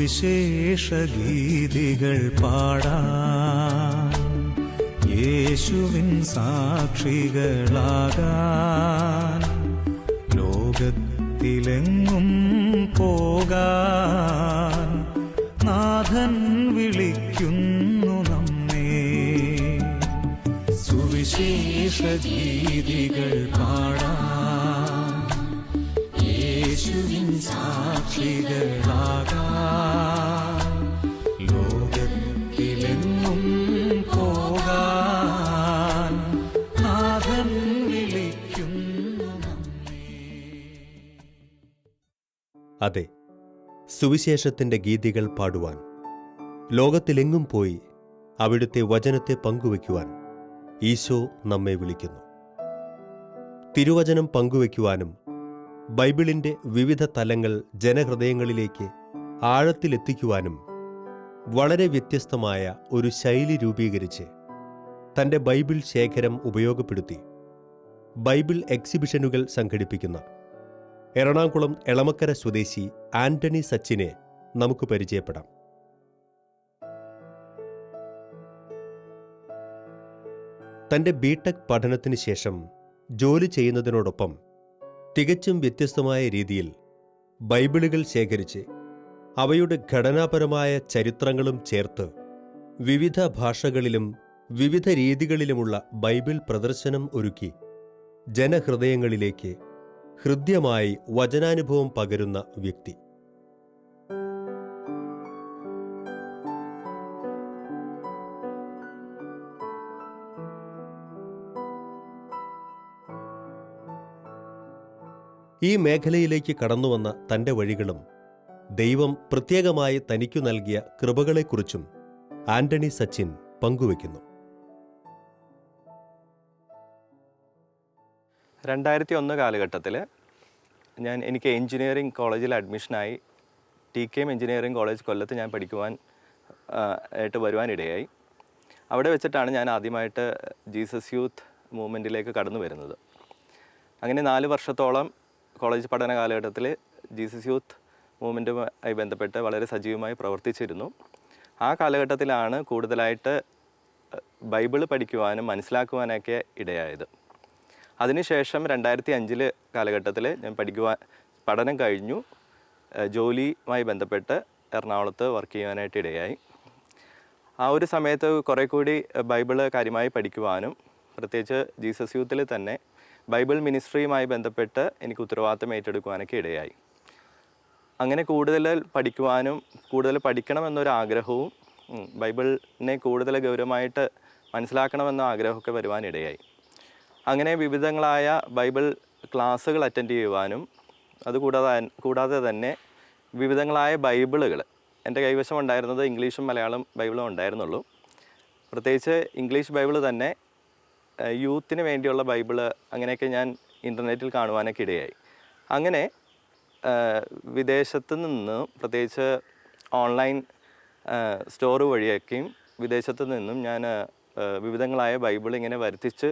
സുവിശേഷ ഗീതികൾ പാടാൻ, യേശുവിൻ സാക്ഷികളാകാൻ, ലോകത്തിലെങ്ങും പോകാൻ നാഥൻ വിളിക്കുന്നു നമ്മെ. സുവിശേഷ ഗീതികൾ പാടാൻ, യേശുവിൻ സാക്ഷികളാകാൻ, ലോകത്തിലെങ്ങും പോകാൻ നാഥൻ വിളിക്കുന്നു നമ്മെ. അതെ, സുവിശേഷത്തിൻ്റെ ഗീതികൾ പാടുവാൻ, ലോകത്തിലെങ്ങും പോയി അവിടുത്തെ വചനത്തെ പങ്കുവയ്ക്കുവാൻ ഈശോ നമ്മെ വിളിക്കുന്നു. തിരുവചനം പങ്കുവയ്ക്കുവാനും ബൈബിളിൻ്റെ വിവിധ തലങ്ങൾ ജനഹൃദയങ്ങളിലേക്ക് ആഴത്തിലെത്തിക്കുവാനും വളരെ വ്യത്യസ്തമായ ഒരു ശൈലി രൂപീകരിച്ച് തൻ്റെ ബൈബിൾ ശേഖരം ഉപയോഗപ്പെടുത്തി ബൈബിൾ എക്സിബിഷനുകൾ സംഘടിപ്പിക്കുന്ന എറണാകുളം എളമക്കര സ്വദേശി ആന്റണി സച്ചിനെ നമുക്ക് പരിചയപ്പെടാം. തൻ്റെ ബിടെക് പഠനത്തിന് ശേഷം ജോലി ചെയ്യുന്നതിനോടൊപ്പം തികച്ചും വ്യത്യസ്തമായ രീതിയിൽ ബൈബിളുകൾ ശേഖരിച്ച് അവയുടെ ഘടനാപരമായ ചരിത്രങ്ങളും ചേർത്ത് വിവിധ ഭാഷകളിലും വിവിധ രീതികളിലുമുള്ള ബൈബിൾ പ്രദർശനം ഒരുക്കി ജനഹൃദയങ്ങളിലേക്ക് ഹൃദ്യമായി വചനാനുഭവം പകരുന്ന വ്യക്തി. ഈ മേഖലയിലേക്ക് കടന്നുവന്ന തൻ്റെ വഴികളും ദൈവം പ്രത്യേകമായി തനിക്കു നൽകിയ കൃപകളെക്കുറിച്ചും ആന്റണി സച്ചിൻ പങ്കുവയ്ക്കുന്നു. 2001 കാലഘട്ടത്തിൽ എനിക്ക് എഞ്ചിനീയറിംഗ് കോളേജിൽ അഡ്മിഷനായി TKM എഞ്ചിനീയറിംഗ് കോളേജ് കൊല്ലത്ത് ഞാൻ പഠിക്കുവാൻ ആയിട്ട് വരുവാനിടയായി. അവിടെ വെച്ചിട്ടാണ് ഞാൻ ആദ്യമായിട്ട് ജീസസ് യൂത്ത് മൂവ്മെൻറ്റിലേക്ക് കടന്നു വരുന്നത്. അങ്ങനെ 4 വർഷത്തോളം കോളേജ് പഠന കാലഘട്ടത്തിൽ ജീസസ് യൂത്ത് മൂവ്മെൻറ്റുമായി ബന്ധപ്പെട്ട് വളരെ സജീവമായി പ്രവർത്തിച്ചിരുന്നു. ആ കാലഘട്ടത്തിലാണ് കൂടുതലായിട്ട് ബൈബിൾ പഠിക്കുവാനും മനസ്സിലാക്കുവാനൊക്കെ ഇടയായത്. അതിനുശേഷം 2005 കാലഘട്ടത്തിൽ ഞാൻ പഠനം കഴിഞ്ഞു. ജോലിയുമായി ബന്ധപ്പെട്ട് എറണാകുളത്ത് വർക്ക് ചെയ്യാനായിട്ട് ഇടയായി. ആ ഒരു സമയത്ത് കുറേ കൂടി ബൈബിള് കാര്യമായി പഠിക്കുവാനും പ്രത്യേകിച്ച് ജീസസ് യൂത്തിൽ തന്നെ ബൈബിൾ മിനിസ്ട്രിയുമായി ബന്ധപ്പെട്ട് എനിക്ക് ഉത്തരവാദിത്തം ഏറ്റെടുക്കുവാനൊക്കെ ഇടയായി. അങ്ങനെ കൂടുതൽ പഠിക്കുവാനും കൂടുതൽ പഠിക്കണമെന്നൊരു ആഗ്രഹവും ബൈബിളിനെ കൂടുതൽ ഗൗരവമായിട്ട് മനസ്സിലാക്കണമെന്ന ആഗ്രഹമൊക്കെ വരുവാനിടയായി. അങ്ങനെ വിവിധങ്ങളായ ബൈബിൾ ക്ലാസ്സുകൾ അറ്റൻഡ് ചെയ്യുവാനും കൂടാതെ തന്നെ വിവിധങ്ങളായ ബൈബിളുകൾ എൻ്റെ കൈവശം ഉണ്ടായിരുന്നത് ഇംഗ്ലീഷും മലയാളം ബൈബിളും ഉണ്ടായിരുന്നുള്ളൂ. പ്രത്യേകിച്ച് ഇംഗ്ലീഷ് ബൈബിൾ തന്നെ യൂത്തിന് വേണ്ടിയുള്ള ബൈബിള് അങ്ങനെയൊക്കെ ഞാൻ ഇൻ്റർനെറ്റിൽ കാണുവാനൊക്കെ ഇടയായി. അങ്ങനെ വിദേശത്ത് നിന്ന് പ്രത്യേകിച്ച് ഓൺലൈൻ സ്റ്റോർ വഴിയൊക്കെയും വിദേശത്ത് നിന്നും ഞാൻ വിവിധങ്ങളായ ബൈബിൾ ഇങ്ങനെ വരുത്തിച്ച്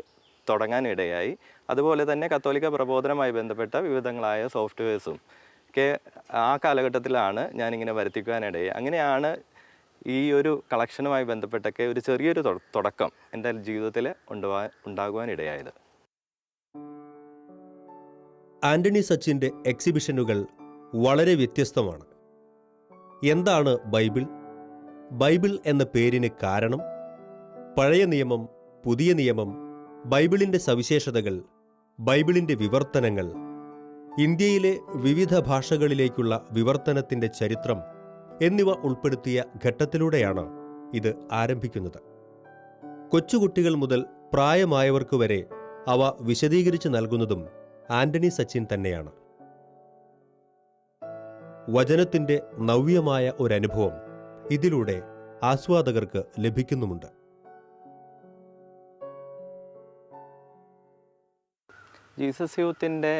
തുടങ്ങാനിടയായി. അതുപോലെ തന്നെ കത്തോലിക്ക പ്രബോധനവുമായി ബന്ധപ്പെട്ട വിവിധങ്ങളായ സോഫ്റ്റ്വെയർസും ഒക്കെ ആ കാലഘട്ടത്തിലാണ് ഞാനിങ്ങനെ വരുത്തിക്കുവാനിടയായി. അങ്ങനെയാണ് ഈ ഒരു കളക്ഷനുമായി ബന്ധപ്പെട്ടൊക്കെ ഒരു ചെറിയൊരു തുടക്കം എൻ്റെ ജീവിതത്തിൽ ഉണ്ടാകുവാനിടയായത്. ആന്റണി സച്ചിൻ്റെ എക്സിബിഷനുകൾ വളരെ വ്യത്യസ്തമാണ്. എന്താണ് ബൈബിൾ? ബൈബിൾ എന്ന പേരിന് കാരണം, പഴയ നിയമം, പുതിയ നിയമം, ബൈബിളിൻ്റെ സവിശേഷതകൾ, ബൈബിളിൻ്റെ വിവർത്തനങ്ങൾ, ഇന്ത്യയിലെ വിവിധ ഭാഷകളിലേക്കുള്ള വിവർത്തനത്തിൻ്റെ ചരിത്രം എന്നിവ ഉൾപ്പെടുത്തിയ ഘട്ടത്തിലൂടെയാണ് ഇത് ആരംഭിക്കുന്നത്. കൊച്ചുകുട്ടികൾ മുതൽ പ്രായമായവർക്ക് വരെ അവ വിശദീകരിച്ച് നൽകുന്നതും ആന്റണി സച്ചിൻ തന്നെയാണ്. വചനത്തിൻ്റെ നവ്യമായ ഒരനുഭവം ഇതിലൂടെ ആസ്വാദകർക്ക് ലഭിക്കുന്നുമുണ്ട്. ജീസസ് യൂത്തിൻ്റെ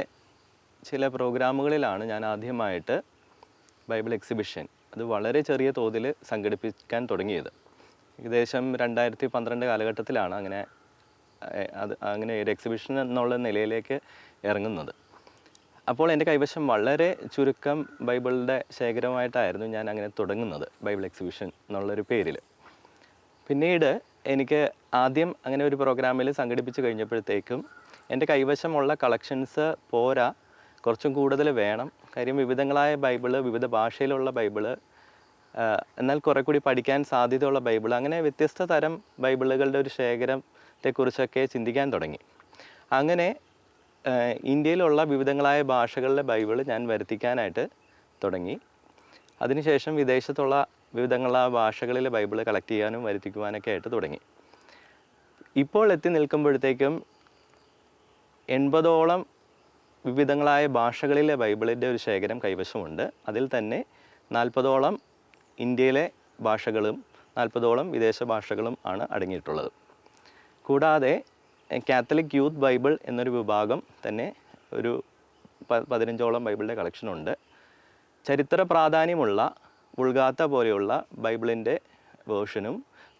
ചില പ്രോഗ്രാമുകളിലാണ് ഞാൻ ആദ്യമായിട്ട് ബൈബിൾ എക്സിബിഷൻ അത് വളരെ ചെറിയ തോതിൽ സംഘടിപ്പിക്കാൻ തുടങ്ങിയത്. ഏകദേശം 2012 കാലഘട്ടത്തിലാണ് അങ്ങനെ ഒരു എക്സിബിഷൻ എന്നുള്ള നിലയിലേക്ക് ഇറങ്ങുന്നത്. അപ്പോൾ എൻ്റെ കൈവശം വളരെ ചുരുക്കം ബൈബിളുടെ ശേഖരമായിട്ടായിരുന്നു ഞാൻ അങ്ങനെ തുടങ്ങുന്നത്, ബൈബിൾ എക്സിബിഷൻ എന്നുള്ളൊരു പേരിൽ. പിന്നീട് എനിക്ക് ആദ്യം അങ്ങനെ ഒരു പ്രോഗ്രാമിൽ സംഘടിപ്പിച്ച് കഴിഞ്ഞപ്പോഴത്തേക്കും എൻ്റെ കൈവശമുള്ള കളക്ഷൻസ് പോരാ, കുറച്ചും കൂടുതൽ വേണം. കാര്യം വിവിധങ്ങളായ ബൈബിള്, വിവിധ ഭാഷയിലുള്ള ബൈബിള്, എന്നാൽ കുറെ കൂടി പഠിക്കാൻ സാധ്യതയുള്ള ബൈബിൾ, അങ്ങനെ വ്യത്യസ്ത തരം ബൈബിളുകളുടെ ഒരു ശേഖരത്തെക്കുറിച്ചൊക്കെ ചിന്തിക്കാൻ തുടങ്ങി. അങ്ങനെ ഇന്ത്യയിലുള്ള വിവിധങ്ങളായ ഭാഷകളിലെ ബൈബിൾ ഞാൻ വരുത്തിക്കാനായിട്ട് തുടങ്ങി. അതിനുശേഷം വിദേശത്തുള്ള വിവിധങ്ങളായ ഭാഷകളിലെ ബൈബിൾ കളക്ട് ചെയ്യാനും വരുത്തിക്കുവാനൊക്കെ ആയിട്ട് തുടങ്ങി. ഇപ്പോൾ എത്തി നിൽക്കുമ്പോഴത്തേക്കും 80ഓളം വിവിധങ്ങളായ ഭാഷകളിലെ ബൈബിളിൻ്റെ ഒരു ശേഖരം കൈവശമുണ്ട്. അതിൽ തന്നെ 40ഓളം ഇന്ത്യയിലെ ഭാഷകളും 40ഓളം വിദേശ ഭാഷകളും ആണ് അടങ്ങിയിട്ടുള്ളത്. കൂടാതെ കാത്തലിക് യൂത്ത് ബൈബിൾ എന്നൊരു വിഭാഗം തന്നെ ഒരു 15ഓളം ബൈബിളിൻ്റെ കളക്ഷനുണ്ട്. ചരിത്ര പ്രാധാന്യമുള്ള ഉൾഗാത്ത പോലെയുള്ള ബൈബിളിൻ്റെ വേർഷനും,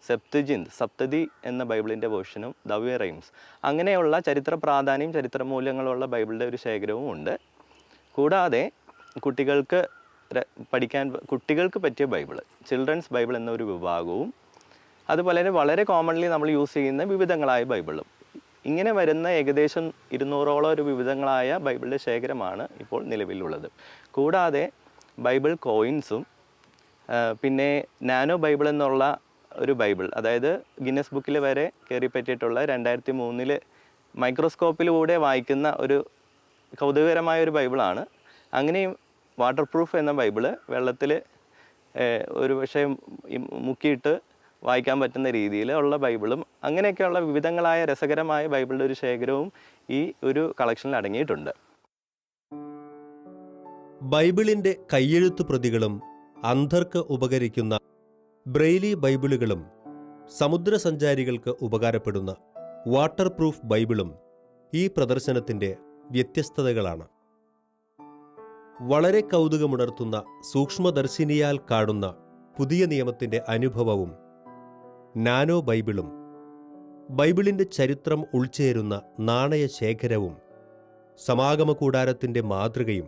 സപ്തതി എന്ന ബൈബിളിൻ്റെ വേർഷനും, ദവ്യ റൈംസ്, അങ്ങനെയുള്ള ചരിത്ര പ്രാധാന്യം, ചരിത്ര മൂല്യങ്ങളുള്ള ബൈബിളിൻ്റെ ഒരു ശേഖരവും ഉണ്ട്. കൂടാതെ കുട്ടികൾക്ക് പറ്റിയ ബൈബിൾ, ചിൽഡ്രൻസ് ബൈബിൾ എന്നൊരു വിഭാഗവും, അതുപോലെ തന്നെ വളരെ കോമൺലി നമ്മൾ യൂസ് ചെയ്യുന്ന വിവിധങ്ങളായ ബൈബിളും, ഇങ്ങനെ വരുന്ന ഏകദേശം 200ഓളം ഒരു വിവിധങ്ങളായ ബൈബിളിൻ്റെ ശേഖരമാണ് ഇപ്പോൾ നിലവിലുള്ളത്. കൂടാതെ ബൈബിൾ കോയിൻസും, പിന്നെ നാനോ ബൈബിൾ എന്നുള്ള ഒരു ബൈബിൾ, അതായത് ഗിന്നസ് ബുക്കിൽ വരെ കയറി പറ്റിയിട്ടുള്ള 2003 മൈക്രോസ്കോപ്പിലൂടെ വായിക്കുന്ന ഒരു കൗതുകകരമായ ഒരു ബൈബിളാണ്. അങ്ങനെയും വാട്ടർ പ്രൂഫ് എന്ന ബൈബിള് വെള്ളത്തിൽ ഒരു പക്ഷേ മുക്കിയിട്ട് വായിക്കാൻ പറ്റുന്ന രീതിയിലുള്ള ബൈബിളും, അങ്ങനെയൊക്കെയുള്ള വിവിധങ്ങളായ രസകരമായ ബൈബിളിൻ്റെ ഒരു ശേഖരവും ഈ ഒരു കളക്ഷനിൽ അടങ്ങിയിട്ടുണ്ട്. ബൈബിളിന്റെ കയ്യെഴുത്തു പ്രതികളും അന്ധർക്ക് ഉപകരിക്കുന്ന ബ്രെയിലി ബൈബിളുകളും സമുദ്രസഞ്ചാരികൾക്ക് ഉപകാരപ്പെടുന്ന വാട്ടർ പ്രൂഫ് ബൈബിളും ഈ പ്രദർശനത്തിന്റെ വ്യത്യസ്തതകളാണ്. വളരെ കൗതുകമുണർത്തുന്ന സൂക്ഷ്മദർശിനിയാൽ കാണുന്ന പുതിയ നിയമത്തിന്റെ അനുഭവവും നാനോ ബൈബിളും, ബൈബിളിന്റെ ചരിത്രം ഉൾച്ചേരുന്ന നാണയശേഖരവും, സമാഗമ കൂടാരത്തിന്റെ മാതൃകയും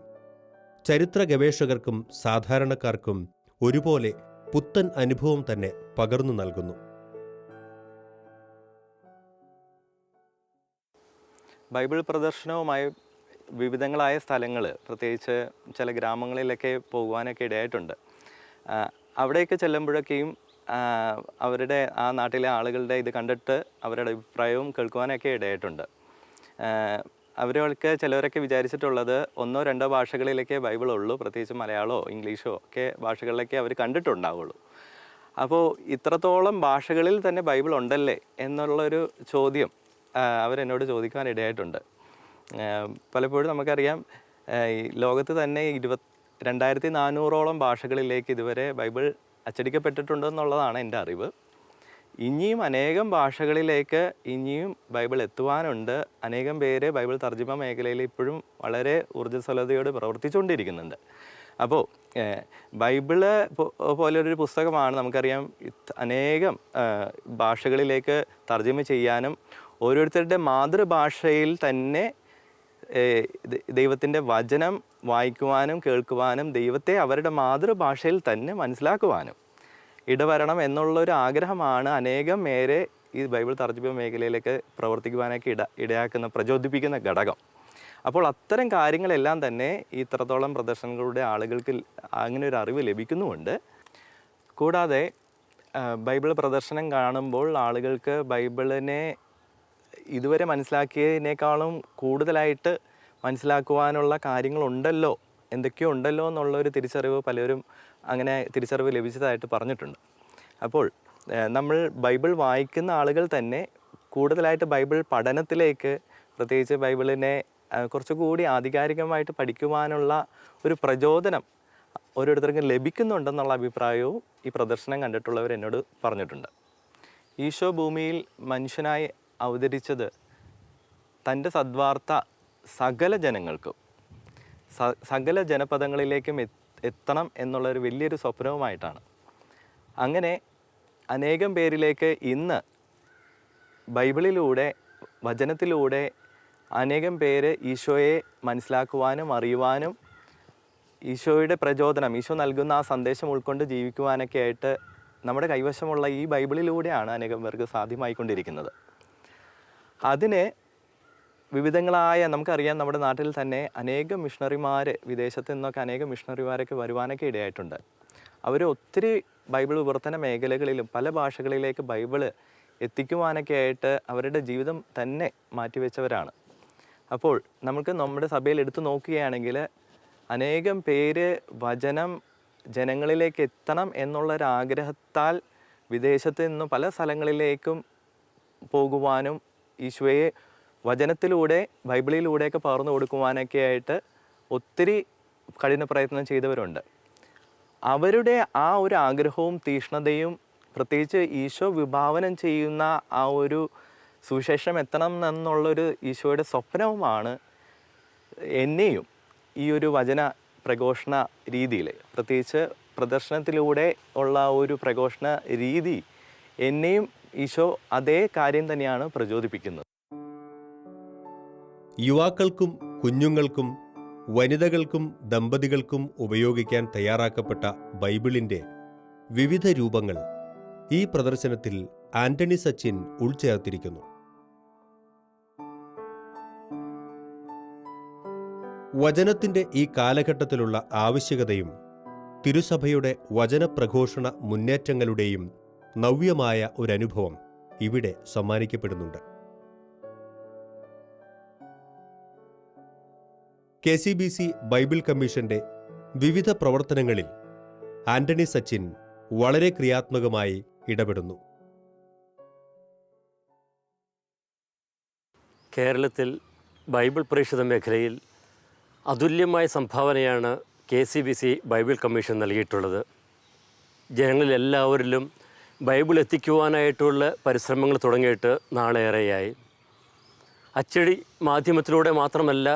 ചരിത്ര ഗവേഷകർക്കും സാധാരണക്കാർക്കും ഒരുപോലെ പുത്തൻ അനുഭവം തന്നെ പകർന്നു നൽകുന്നു. ബൈബിൾ പ്രദർശനവുമായി വിവിധങ്ങളായ സ്ഥലങ്ങൾ, പ്രത്യേകിച്ച് ചില ഗ്രാമങ്ങളിലൊക്കെ പോകുവാനൊക്കെ ഇടയായിട്ടുണ്ട്. അവിടെയൊക്കെ ചെല്ലുമ്പോഴൊക്കെയും അവരുടെ ആ നാട്ടിലെ ആളുകളുടെ ഇത് കണ്ടിട്ട് അവരുടെ അഭിപ്രായവും കേൾക്കുവാനൊക്കെ ഇടയായിട്ടുണ്ട്. അവരൊക്കെ ചിലവരൊക്കെ വിചാരിച്ചിട്ടുള്ളത് 1-2 ഭാഷകളിലൊക്കെ ബൈബിൾ ഉള്ളൂ, പ്രത്യേകിച്ച് മലയാളമോ ഇംഗ്ലീഷോ ഒക്കെ ഭാഷകളിലൊക്കെ അവർ കണ്ടിട്ടുണ്ടാവുള്ളൂ. അപ്പോൾ ഇത്രത്തോളം ഭാഷകളിൽ തന്നെ ബൈബിൾ ഉണ്ടല്ലേ എന്നുള്ളൊരു ചോദ്യം അവരെന്നോട് ചോദിക്കുവാൻ ഇടയായിട്ടുണ്ട്. പലപ്പോഴും നമുക്കറിയാം, ഈ ലോകത്ത് തന്നെ 2400ഓളം ഭാഷകളിലേക്ക് ഇതുവരെ ബൈബിൾ അച്ചടിക്കപ്പെട്ടിട്ടുണ്ടെന്നുള്ളതാണ് എൻ്റെ അറിവ്. ഇനിയും അനേകം ഭാഷകളിലേക്ക് ഇനിയും ബൈബിൾ എത്തുവാനുണ്ട്. അനേകം പേര് ബൈബിൾ തർജ്ജിമ മേഖലയിൽ ഇപ്പോഴും വളരെ ഊർജ്ജസ്വലതയോട് പ്രവർത്തിച്ചുകൊണ്ടിരിക്കുന്നുണ്ട്. അപ്പോൾ ബൈബിള് പോലൊരു പുസ്തകമാണ്, നമുക്കറിയാം, അനേകം ഭാഷകളിലേക്ക് തർജ്ജിമ ചെയ്യാനും ഓരോരുത്തരുടെ മാതൃഭാഷയിൽ തന്നെ ദൈവത്തിൻ്റെ വചനം വായിക്കുവാനും കേൾക്കുവാനും ദൈവത്തെ അവരുടെ മാതൃഭാഷയിൽ തന്നെ മനസ്സിലാക്കുവാനും ഇടവരണം എന്നുള്ളൊരു ആഗ്രഹമാണ് അനേകം പേരെ ഈ ബൈബിൾ തർജ്ജിമ മേഖലയിലേക്ക് പ്രവർത്തിക്കുവാനൊക്കെ ഇടയാക്കുന്ന, പ്രചോദിപ്പിക്കുന്ന ഘടകം. അപ്പോൾ അത്തരം കാര്യങ്ങളെല്ലാം തന്നെ ഇത്രത്തോളം പ്രദർശനങ്ങളുടെ ആളുകൾക്ക് അങ്ങനെ ഒരു അറിവ് ലഭിക്കുന്നുമുണ്ട്. കൂടാതെ ബൈബിൾ പ്രദർശനം കാണുമ്പോൾ ആളുകൾക്ക് ബൈബിളിനെ ഇതുവരെ മനസ്സിലാക്കിയതിനേക്കാളും കൂടുതലായിട്ട് മനസ്സിലാക്കുവാനുള്ള കാര്യങ്ങളുണ്ടല്ലോ, എന്തൊക്കെയോ ഉണ്ടല്ലോ എന്നുള്ളൊരു തിരിച്ചറിവ് പലരും അങ്ങനെ തിരിച്ചറിവ് ലഭിച്ചതായിട്ട് പറഞ്ഞിട്ടുണ്ട്. അപ്പോൾ നമ്മൾ ബൈബിൾ വായിക്കുന്ന ആളുകൾ തന്നെ കൂടുതലായിട്ട് ബൈബിൾ പഠനത്തിലേക്ക്, പ്രത്യേകിച്ച് ബൈബിളിനെ കുറച്ചുകൂടി ആധികാരികമായിട്ട് പഠിക്കുവാനുള്ള ഒരു പ്രചോദനം ഓരോരുത്തർക്കും ലഭിക്കുന്നുണ്ടെന്നുള്ള അഭിപ്രായവും ഈ പ്രദർശനം കണ്ടിട്ടുള്ളവർ എന്നോട് പറഞ്ഞിട്ടുണ്ട്. ഈശോ ഭൂമിയിൽ മനുഷ്യനായി അവതരിച്ചത് തൻ്റെ സദ്വാർത്ത സകല ജനങ്ങൾക്കും, സകല ജനപദങ്ങളിലേക്കും എത്തണം എന്നുള്ളൊരു വലിയൊരു സ്വപ്നവുമായിട്ടാണ്. അങ്ങനെ അനേകം പേരിലേക്ക് ഇന്ന് ബൈബിളിലൂടെ, വചനത്തിലൂടെ അനേകം പേര് ഈശോയെ മനസ്സിലാക്കുവാനും അറിയുവാനും ഈശോയുടെ പ്രചോദനം, ഈശോ നൽകുന്ന ആ സന്ദേശം ഉൾക്കൊണ്ട് ജീവിക്കുവാനൊക്കെ ആയിട്ട് നമ്മുടെ കൈവശമുള്ള ഈ ബൈബിളിലൂടെയാണ് അനേകം പേർക്ക് സാധ്യമായിക്കൊണ്ടിരിക്കുന്നത്. അതിന് വിവിധങ്ങളായ, നമുക്കറിയാം നമ്മുടെ നാട്ടിൽ തന്നെ അനേകം മിഷണറിമാർ, വിദേശത്ത് നിന്നൊക്കെ അനേകം മിഷണറിമാരൊക്കെ വരുവാനൊക്കെ ഇടയായിട്ടുണ്ട്. അവർ ഒത്തിരി ബൈബിൾ വിവർത്തന മേഖലകളിലും പല ഭാഷകളിലേക്ക് ബൈബിള് എത്തിക്കുവാനൊക്കെ ആയിട്ട് അവരുടെ ജീവിതം തന്നെ മാറ്റിവെച്ചവരാണ്. അപ്പോൾ നമുക്ക് നമ്മുടെ സഭയിൽ എടുത്തു നോക്കുകയാണെങ്കിൽ അനേകം പേര് വചനം ജനങ്ങളിലേക്ക് എത്തണം എന്നുള്ളൊരാഗ്രഹത്താൽ വിദേശത്ത് നിന്ന് പല സ്ഥലങ്ങളിലേക്കും പോകുവാനും ഈശോയെ വചനത്തിലൂടെ ബൈബിളിലൂടെയൊക്കെ പകർന്നു കൊടുക്കുവാനൊക്കെ ആയിട്ട് ഒത്തിരി കഠിന പ്രയത്നം ചെയ്തവരുണ്ട്. അവരുടെ ആ ഒരു ആഗ്രഹവും തീഷ്ണതയും, പ്രത്യേകിച്ച് ഈശോ വിഭാവനം ചെയ്യുന്ന ആ ഒരു സുവിശേഷം എത്തണം എന്നുള്ളൊരു ഈശോയുടെ സ്വപ്നവുമാണ് എന്നെയും ഈ ഒരു വചന പ്രഘോഷണ രീതിയിൽ, പ്രത്യേകിച്ച് പ്രദർശനത്തിലൂടെ ഉള്ള ഒരു പ്രഘോഷണ രീതി എന്നെയും ഈശോ അതേ കാര്യം തന്നെയാണ് പ്രചോദിപ്പിക്കുന്നത്. യുവാക്കൾക്കും കുഞ്ഞുങ്ങൾക്കും വനിതകൾക്കും ദമ്പതികൾക്കും ഉപയോഗിക്കാൻ തയ്യാറാക്കപ്പെട്ട ബൈബിളിൻ്റെ വിവിധ രൂപങ്ങൾ ഈ പ്രദർശനത്തിൽ ആന്റണി സച്ചിൻ ഉൾച്ചേർത്തിരിക്കുന്നു. വചനത്തിൻ്റെ ഈ കാലഘട്ടത്തിലുള്ള ആവശ്യകതയും തിരുസഭയുടെ വചനപ്രഘോഷണ മുന്നേറ്റങ്ങളുടെയും നവ്യമായ ഒരനുഭവം ഇവിടെ സമ്മാനിക്കപ്പെടുന്നുണ്ട്. KCBC ബൈബിൾ കമ്മീഷന്റെ വിവിധ പ്രവർത്തനങ്ങളിൽ ആന്റണി സച്ചിൻ വളരെ ക്രിയാത്മകമായി ഇടപെടുന്നു. കേരളത്തിൽ ബൈബിൾ പ്രേക്ഷിത മേഖലയിൽ അതുല്യമായ സംഭാവനയാണ് KCBC ബൈബിൾ കമ്മീഷൻ നൽകിയിട്ടുള്ളത്. ജനങ്ങളിലെല്ലാവരിലും ബൈബിൾ എത്തിക്കുവാനായിട്ടുള്ള പരിശ്രമങ്ങൾ തുടങ്ങിയിട്ട് നാളേറെയായി. അച്ചടി മാധ്യമത്തിലൂടെ മാത്രമല്ല,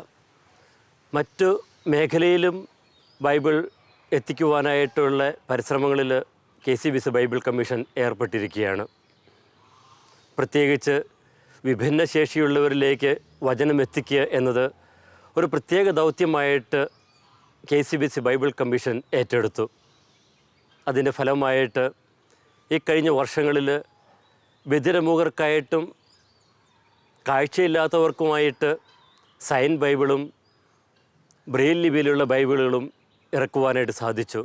മറ്റു മേഖലയിലും ബൈബിൾ എത്തിക്കുവാനായിട്ടുള്ള പരിശ്രമങ്ങളിൽ KCBC ബൈബിൾ കമ്മീഷൻ ഏർപ്പെട്ടിരിക്കുകയാണ്. പ്രത്യേകിച്ച് വിഭിന്നശേഷിയുള്ളവരിലേക്ക് വചനം എത്തിക്കുക എന്നത് ഒരു പ്രത്യേക ദൗത്യമായിട്ട് KCBC ബൈബിൾ കമ്മീഷൻ ഏറ്റെടുത്തു. അതിൻ്റെ ഫലമായിട്ട് ഈ കഴിഞ്ഞ വർഷങ്ങളിൽ ബധിരമൂകർക്കായിട്ടും കാഴ്ചയില്ലാത്തവർക്കുമായിട്ട് സൈൻ ബൈബിളും ബ്രെയിൽ ലിപിയിലുള്ള ബൈബിളുകളും ഇറക്കുവാനായിട്ട് സാധിച്ചു.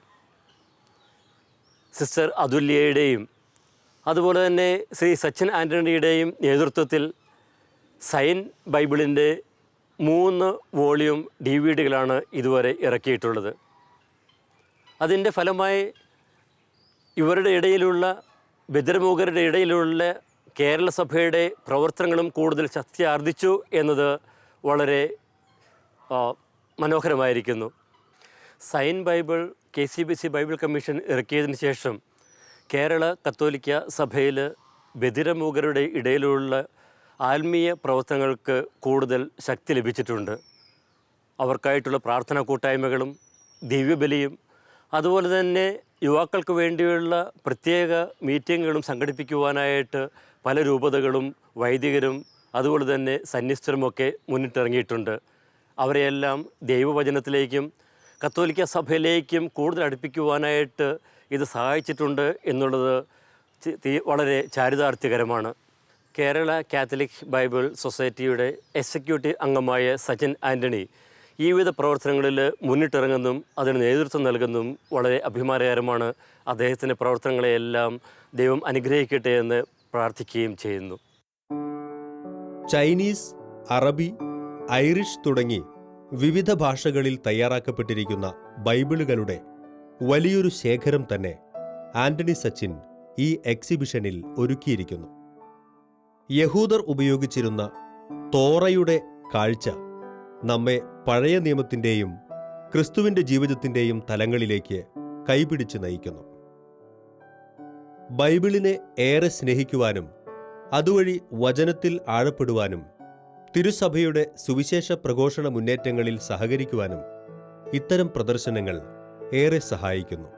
സിസ്റ്റർ അതുല്യയുടെയും അതുപോലെ തന്നെ ശ്രീ സച്ചിൻ ആൻ്റണിയുടെയും നേതൃത്വത്തിൽ സൈൻ ബൈബിളിൻ്റെ 3 വോളിയം DVD ഇതുവരെ ഇറക്കിയിട്ടുള്ളത്. അതിൻ്റെ ഫലമായി ഇവരുടെ ഇടയിലുള്ള ബധിരമൂകരുടെ ഇടയിലുള്ള കേരള സഭയുടെ പ്രവർത്തനങ്ങളും കൂടുതൽ ശക്തി ആർജിച്ചു എന്നത് വളരെ മനോഹരമായിരിക്കുന്നു. സൈൻ ബൈബിൾ KCBC ബൈബിൾ കമ്മീഷൻ ഇറക്കിയതിന് ശേഷം കേരള കത്തോലിക്ക സഭയിൽ ബധിരമൂകരുടെ ഇടയിലുള്ള ആത്മീയ പ്രവർത്തനങ്ങൾക്ക് കൂടുതൽ ശക്തി ലഭിച്ചിട്ടുണ്ട്. അവർക്കായിട്ടുള്ള പ്രാർത്ഥനാ കൂട്ടായ്മകളും ദിവ്യബലിയും അതുപോലെ തന്നെ യുവാക്കൾക്ക് വേണ്ടിയുള്ള പ്രത്യേക മീറ്റിങ്ങുകളും സംഘടിപ്പിക്കുവാനായിട്ട് പല രൂപതകളും വൈദികരും അതുപോലെ തന്നെ സന്യസ്തരുമൊക്കെ മുന്നിട്ടിറങ്ങിയിട്ടുണ്ട്. അവരെയെല്ലാം ദൈവവചനത്തിലേക്കും കത്തോലിക്ക സഭയിലേക്കും കൂടുതൽ അടുപ്പിക്കുവാനായിട്ട് ഇത് സഹായിച്ചിട്ടുണ്ട് എന്നുള്ളത് വളരെ ചാരിതാർത്ഥ്യകരമാണ്. കേരള കാത്തലിക് ബൈബിൾ സൊസൈറ്റിയുടെ എക്സിക്യൂട്ടീവ് അംഗമായ സച്ചിൻ ആൻ്റണി ഈ വിധ പ്രവർത്തനങ്ങളിൽ മുന്നിട്ടിറങ്ങുന്നതും അതിന് നേതൃത്വം നൽകുന്നതും വളരെ അഭിമാനകരമാണ്. അദ്ദേഹത്തിൻ്റെ പ്രവർത്തനങ്ങളെയെല്ലാം ദൈവം അനുഗ്രഹിക്കട്ടെ എന്ന് പ്രാർത്ഥിക്കുകയും ചെയ്യുന്നു. ചൈനീസ്, അറബി, ഐറിഷ് തുടങ്ങി വിവിധ ഭാഷകളിൽ തയ്യാറാക്കപ്പെട്ടിരിക്കുന്ന ബൈബിളുകളുടെ വലിയൊരു ശേഖരം തന്നെ ആന്റണി സച്ചിൻ ഈ എക്സിബിഷനിൽ ഒരുക്കിയിരിക്കുന്നു. യഹൂദർ ഉപയോഗിച്ചിരുന്ന തോറയുടെ കാഴ്ച നമ്മെ പഴയ നിയമത്തിൻ്റെയും ക്രിസ്തുവിൻ്റെ ജീവിതത്തിൻ്റെയും തലങ്ങളിലേക്ക് കൈപിടിച്ച് നയിക്കുന്നു. ബൈബിളിനെ ഏറെ സ്നേഹിക്കുവാനും അതുവഴി വചനത്തിൽ ആഴപ്പെടുവാനും തിരുസഭയുടെ സുവിശേഷ പ്രഘോഷണ മുന്നേറ്റങ്ങളിൽ സഹകരിക്കുവാനും ഇത്തരം പ്രദർശനങ്ങൾ ഏറെ സഹായിക്കുന്നു.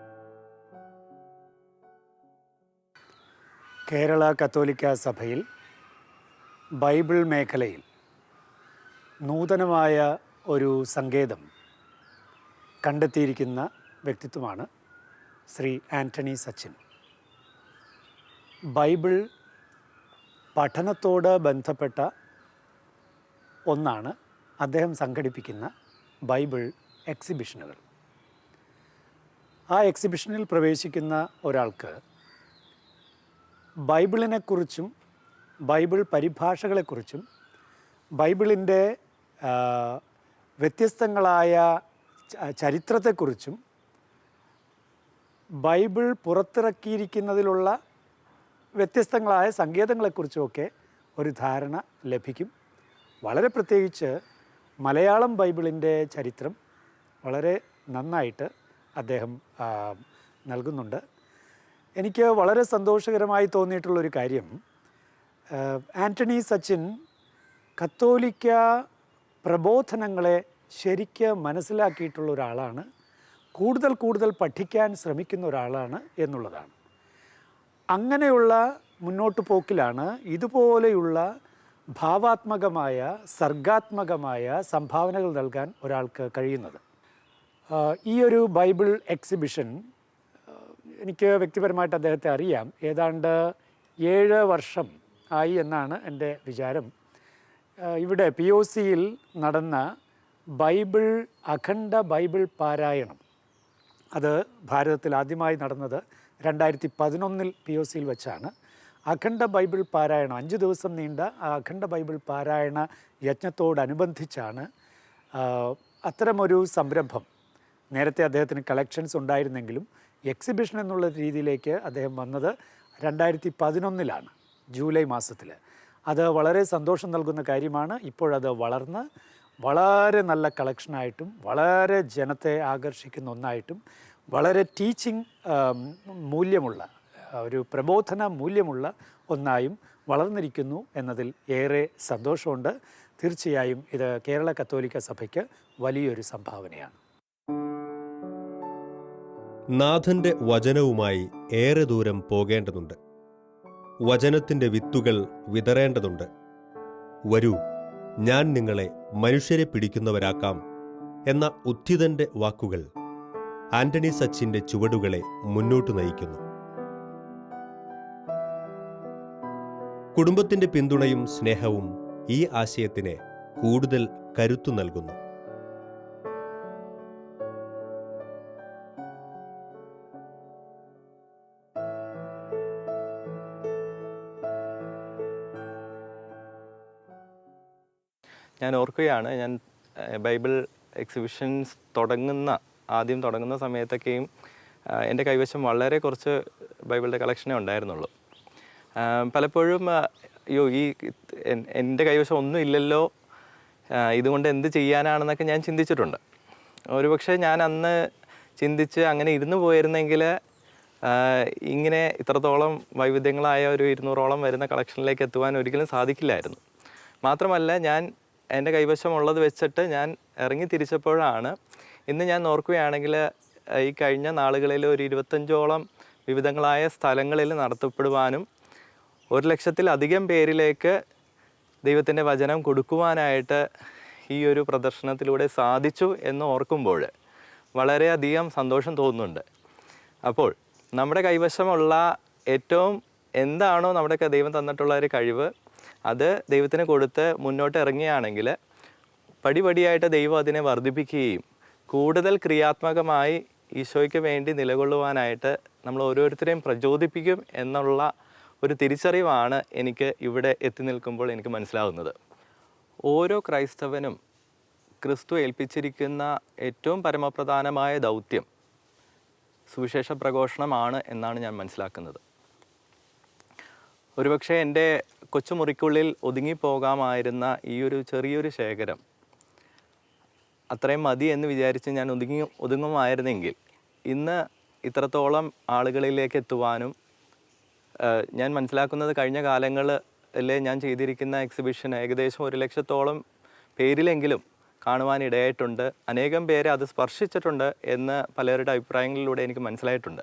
കേരള കത്തോലിക്ക സഭയിൽ ബൈബിൾ മേഖലയിൽ നൂതനമായ ഒരു സങ്കേതം കണ്ടെത്തിയിരിക്കുന്ന വ്യക്തിത്വമാണ് ശ്രീ ആൻ്റണി സച്ചിൻ. ബൈബിൾ പഠനത്തോട് ബന്ധപ്പെട്ട ഒന്നാണ് അദ്ദേഹം സംഘടിപ്പിക്കുന്ന ബൈബിൾ എക്സിബിഷനുകൾ. ആ എക്സിബിഷനിൽ പ്രവേശിക്കുന്ന ഒരാൾക്ക് ബൈബിളിനെക്കുറിച്ചും ബൈബിൾ പരിഭാഷകളെക്കുറിച്ചും ബൈബിളിൻ്റെ വ്യത്യസ്തങ്ങളായ ചരിത്രത്തെക്കുറിച്ചും ബൈബിൾ പുറത്തിറക്കിയിരിക്കുന്നതിലുള്ള വ്യത്യസ്തങ്ങളായ സങ്കേതങ്ങളെക്കുറിച്ചുമൊക്കെ ഒരു ധാരണ ലഭിക്കും. വളരെ പ്രത്യേകിച്ച് മലയാളം ബൈബിളിൻ്റെ ചരിത്രം വളരെ നന്നായിട്ട് അദ്ദേഹം നൽകുന്നുണ്ട്. എനിക്ക് വളരെ സന്തോഷകരമായി തോന്നിയിട്ടുള്ളൊരു കാര്യം, ആൻ്റണി സച്ചിൻ കത്തോലിക്ക പ്രബോധനങ്ങളെ ശരിക്ക് മനസ്സിലാക്കിയിട്ടുള്ള ഒരാളാണ്, കൂടുതൽ പഠിക്കാൻ ശ്രമിക്കുന്ന ഒരാളാണ് എന്നുള്ളതാണ്. അങ്ങനെയുള്ള മുന്നോട്ട് പോക്കിലാണ് ഇതുപോലെയുള്ള ഭാവാത്മകമായ സർഗാത്മകമായ സംഭാവനകൾ നൽകാൻ ഒരാൾക്ക് കഴിയുന്നത്. ഈ ഒരു ബൈബിൾ എക്സിബിഷൻ എനിക്ക് വ്യക്തിപരമായിട്ട് അദ്ദേഹത്തെ അറിയാം. ഏതാണ്ട് 7 വർഷം ആയി എന്നാണ് എൻ്റെ വിചാരം. ഇവിടെ POCയിൽ നടന്ന അഖണ്ഡ ബൈബിൾ പാരായണം, അത് ഭാരതത്തിൽ ആദ്യമായി നടന്നത് 2011 POCയിൽ വെച്ചാണ്. അഖണ്ഡ ബൈബിൾ പാരായണം 5 ദിവസം നീണ്ട ആ അഖണ്ഡ ബൈബിൾ പാരായണ യജ്ഞത്തോടനുബന്ധിച്ചാണ് അത്തരമൊരു സംരംഭം. നേരത്തെ അദ്ദേഹത്തിന് കളക്ഷൻസ് ഉണ്ടായിരുന്നെങ്കിലും എക്സിബിഷൻ എന്നുള്ള രീതിയിലേക്ക് അദ്ദേഹം വന്നത് 2011 ജൂലൈ മാസത്തിൽ. അത് വളരെ സന്തോഷം നൽകുന്ന കാര്യമാണ്. ഇപ്പോഴത് വളർന്ന് വളരെ നല്ല കളക്ഷനായിട്ടും വളരെ ജനത്തെ ആകർഷിക്കുന്ന ഒന്നായിട്ടും വളരെ ടീച്ചിങ് മൂല്യമുള്ള ഒരു പ്രബോധന മൂല്യമുള്ള ഒന്നായും വളർന്നിരിക്കുന്നു എന്നതിൽ ഏറെ സന്തോഷമുണ്ട്. തീർച്ചയായും ഇത് കേരള കത്തോലിക്ക സഭയ്ക്ക് വലിയൊരു സംഭാവനയാണ്. നാഥൻ്റെ വചനവുമായി ഏറെ ദൂരം പോകേണ്ടതുണ്ട്. വചനത്തിൻ്റെ വിത്തുകൾ വിതറേണ്ടതുണ്ട്. വരൂ, ഞാൻ നിങ്ങളെ മനുഷ്യരെ പിടിക്കുന്നവരാക്കാം എന്ന ഉദ്ധിതന്റെ വാക്കുകൾ ആൻ്റണി സച്ചിൻ്റെ ചുവടുകളെ മുന്നോട്ട് നയിക്കുന്നു. കുടുംബത്തിൻ്റെ പിന്തുണയും സ്നേഹവും ഈ ആശയത്തിന് കൂടുതൽ കരുത്തു നൽകുന്നു. ഞാൻ ഓർക്കുകയാണ്, ഞാൻ ബൈബിൾ എക്സിബിഷൻസ് ആദ്യം തുടങ്ങുന്ന സമയത്തൊക്കെയും എൻ്റെ കൈവശം വളരെ കുറച്ച് ബൈബിളിൻ്റെ കളക്ഷനേ ഉണ്ടായിരുന്നുള്ളൂ. പലപ്പോഴും എൻ്റെ കൈവശം ഒന്നും ഇല്ലല്ലോ, ഇതുകൊണ്ട് എന്ത് ചെയ്യാനാണെന്നൊക്കെ ഞാൻ ചിന്തിച്ചിട്ടുണ്ട്. ഒരുപക്ഷെ ഞാൻ അന്ന് ചിന്തിച്ച് അങ്ങനെ ഇരുന്ന് പോയിരുന്നെങ്കിൽ ഇങ്ങനെ ഇത്രത്തോളം വൈവിധ്യങ്ങളായ ഒരു 200ഓളം വരുന്ന കളക്ഷനിലേക്ക് എത്തുവാൻ ഒരിക്കലും സാധിക്കില്ലായിരുന്നു. മാത്രമല്ല, ഞാൻ എൻ്റെ കൈവശമുള്ളത് വെച്ചിട്ട് ഞാൻ ഇറങ്ങി തിരിച്ചപ്പോഴാണ്, ഇന്ന് ഞാൻ ഓർക്കുകയാണെങ്കിൽ ഈ കഴിഞ്ഞ നാളുകളിൽ ഒരു 25ഓളം വിവിധങ്ങളായ സ്ഥലങ്ങളിൽ നടത്തപ്പെടുവാനും 1,00,000-ലധികം പേരിലേക്ക് ദൈവത്തിൻ്റെ വചനം കൊടുക്കുവാനായിട്ട് ഈ ഒരു പ്രദർശനത്തിലൂടെ സാധിച്ചു എന്ന് ഓർക്കുമ്പോൾ വളരെയധികം സന്തോഷം തോന്നുന്നുണ്ട്. അപ്പോൾ നമ്മുടെ കൈവശമുള്ള ഏറ്റവും എന്താണോ നമ്മുടെ ദൈവം തന്നിട്ടുള്ള ഒരു കഴിവ്, അത് ദൈവത്തിന് കൊടുത്ത് മുന്നോട്ട് ഇറങ്ങുകയാണെങ്കിൽ പടിപടിയായിട്ട് ദൈവം അതിനെ വർദ്ധിപ്പിക്കുകയും കൂടുതൽ ക്രിയാത്മകമായി ഈശോയ്ക്ക് വേണ്ടി നിലകൊള്ളുവാനായിട്ട് നമ്മൾ ഓരോരുത്തരെയും പ്രചോദിപ്പിക്കും എന്നുള്ള ഒരു തിരിച്ചറിവാണ് എനിക്ക് ഇവിടെ എത്തി നിൽക്കുമ്പോൾ എനിക്ക് മനസ്സിലാവുന്നത്. ഓരോ ക്രൈസ്തവനും ക്രിസ്തു ഏൽപ്പിച്ചിരിക്കുന്ന ഏറ്റവും പരമപ്രധാനമായ ദൗത്യം സുവിശേഷ പ്രഘോഷണമാണ് എന്നാണ് ഞാൻ മനസ്സിലാക്കുന്നത്. ഒരുപക്ഷെ എൻ്റെ കൊച്ചുമുറിക്കുള്ളിൽ ഒതുങ്ങിപ്പോകാമായിരുന്ന ഈ ഒരു ചെറിയൊരു ശേഖരം അത്രയും മതി എന്ന് വിചാരിച്ച് ഞാൻ ഒതുങ്ങുമായിരുന്നെങ്കിൽ ഇന്ന് ഇത്രത്തോളം ആളുകളിലേക്ക് എത്തുവാനും, ഞാൻ മനസ്സിലാക്കുന്നത് കഴിഞ്ഞ കാലങ്ങളിൽ ഞാൻ ചെയ്തിരിക്കുന്ന എക്സിബിഷൻ ഏകദേശം 1,00,000-ഓളം പേരിലെങ്കിലും കാണുവാനിടയായിട്ടുണ്ട്. അനേകം പേരെ അത് സ്പർശിച്ചിട്ടുണ്ട് എന്ന് പലരുടെ അഭിപ്രായങ്ങളിലൂടെ എനിക്ക് മനസ്സിലായിട്ടുണ്ട്.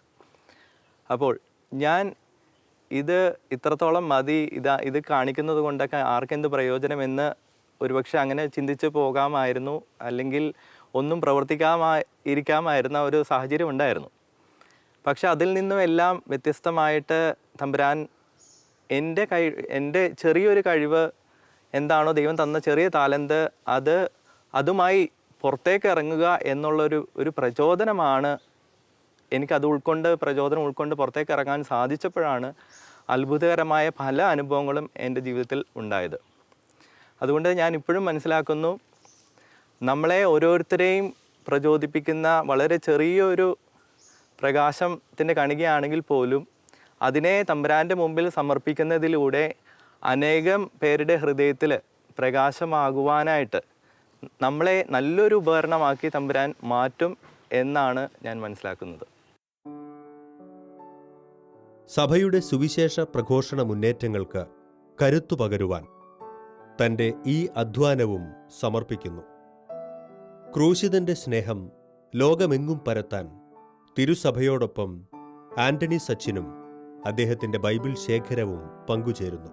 അപ്പോൾ ഞാൻ ഇത്രത്തോളം മതി, ഇത് കാണിക്കുന്നത് കൊണ്ടൊക്കെ ആർക്കെന്ത് പ്രയോജനമെന്ന് ഒരുപക്ഷെ അങ്ങനെ ചിന്തിച്ച് പോകാമായിരുന്നു, അല്ലെങ്കിൽ ഒന്നും ഇരിക്കാമായിരുന്ന ഒരു സാഹചര്യം ഉണ്ടായിരുന്നു. പക്ഷെ അതിൽ നിന്നും എല്ലാം വ്യത്യസ്തമായിട്ട് തമ്പുരാൻ എൻ്റെ ചെറിയൊരു കഴിവ് എന്താണോ, ദൈവം തന്ന ചെറിയ താലന്ത്, അതുമായി പുറത്തേക്ക് ഇറങ്ങുക എന്നുള്ളൊരു പ്രചോദനമാണ്. എനിക്കത് പ്രചോദനം ഉൾക്കൊണ്ട് പുറത്തേക്ക് ഇറങ്ങാൻ സാധിച്ചപ്പോഴാണ് അത്ഭുതകരമായ പല അനുഭവങ്ങളും എൻ്റെ ജീവിതത്തിൽ ഉണ്ടായത്. അതുകൊണ്ട് ഞാൻ ഇപ്പോഴും മനസ്സിലാക്കുന്നു, നമ്മളെ ഓരോരുത്തരെയും പ്രചോദിപ്പിക്കുന്ന വളരെ ചെറിയൊരു പ്രകാശത്തിൻ്റെ കണികയാണെങ്കിൽ പോലും അതിനെ തമ്പുരാൻ്റെ മുമ്പിൽ സമർപ്പിക്കുന്നതിലൂടെ അനേകം പേരുടെ ഹൃദയത്തിൽ പ്രകാശമാകുവാനായിട്ട് നമ്മളെ നല്ലൊരു ഉപകരണമാക്കി തമ്പുരാൻ മാറ്റും എന്നാണ് ഞാൻ മനസ്സിലാക്കുന്നത്. സഭയുടെ സുവിശേഷ പ്രഘോഷണ മുന്നേറ്റങ്ങൾക്ക് കരുത്തു പകരുവാൻ തൻ്റെ ഈ അധ്വാനവും സമർപ്പിക്കുന്നു. ക്രൂശിതന്റെ സ്നേഹം ലോകമെങ്ങും പരത്താൻ തിരുസഭയോടൊപ്പം ആന്റണി സച്ചിനും അദ്ദേഹത്തിൻ്റെ ബൈബിൾ ശേഖരവും പങ്കുചേരുന്നു.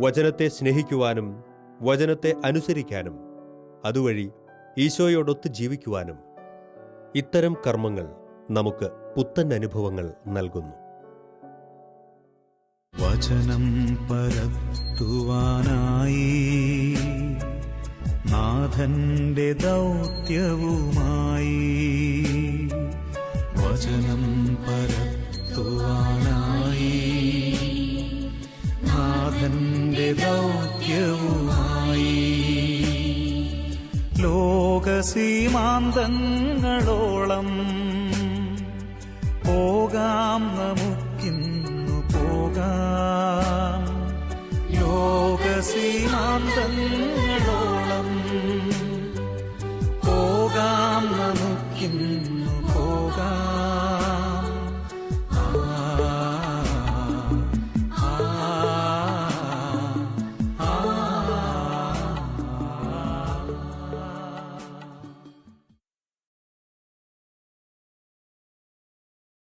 വചനത്തെ സ്നേഹിക്കുവാനും വചനത്തെ അനുസരിക്കാനും അതുവഴി ഈശോയോടൊത്ത് ജീവിക്കുവാനും ഇത്തരം കർമ്മങ്ങൾ നമുക്ക് പുത്തൻ അനുഭവങ്ങൾ നൽകുന്നു. വചനം പരത്തുവാനായി നാഥന്റെ ദൗത്യവുമായി, വചനം പരത്തുവാനായി നാഥന്റെ ദൗത്യവുമായി, ലോകസീമാന്തങ്ങളോളം പോകാം നമുക്കിന്നു പോകാം, ലോകസീമാന്തങ്ങൾ